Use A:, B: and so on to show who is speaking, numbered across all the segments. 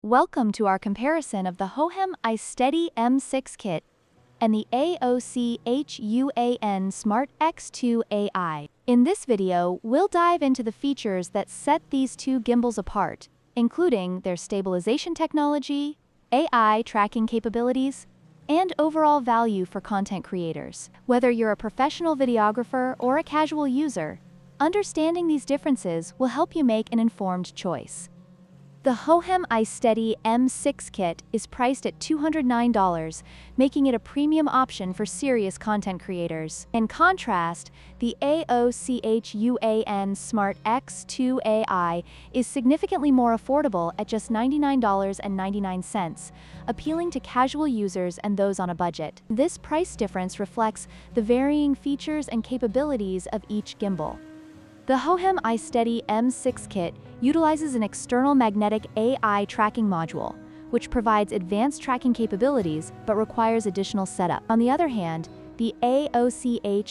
A: Welcome to our comparison of the Hohem iSteady M6 kit and the AOCHUAN Smart X2AI. In this video, we'll dive into the features that set these two gimbals apart, including their stabilization technology, AI tracking capabilities, and overall value for content creators. Whether you're a professional videographer or a casual user, understanding these differences will help you make an informed choice. The Hohem iSteady M6 kit is priced at $209, making it a premium option for serious content creators. In contrast, the AOCHUAN Smart X2AI is significantly more affordable at just $99.99, appealing to casual users and those on a budget. This price difference reflects the varying features and capabilities of each gimbal. The Hohem iSteady M6 kit utilizes an external magnetic AI tracking module, which provides advanced tracking capabilities but requires additional setup. On the other hand, the AOCHUAN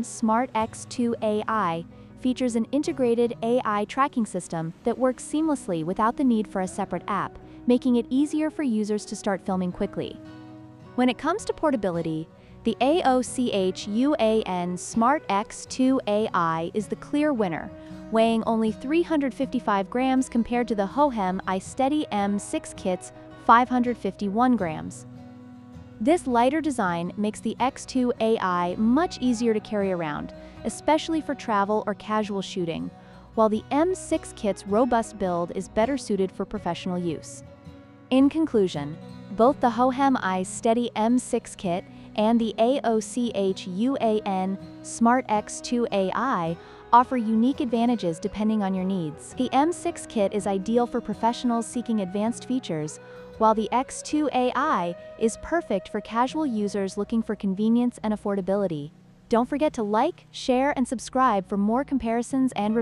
A: Smart X2AI features an integrated AI tracking system that works seamlessly without the need for a separate app, making it easier for users to start filming quickly. When it comes to portability, the AOCHUAN Smart X2AI is the clear winner, weighing only 355 grams compared to the Hohem iSteady M6 kit's 551 grams. This lighter design makes the X2AI much easier to carry around, especially for travel or casual shooting, while the M6 kit's robust build is better suited for professional use. In conclusion, both the Hohem iSteady M6 kit and the AOCHUAN Smart X2AI offer unique advantages depending on your needs. The M6 kit is ideal for professionals seeking advanced features, while the X2AI is perfect for casual users looking for convenience and affordability. Don't forget to like, share, and subscribe for more comparisons and reviews.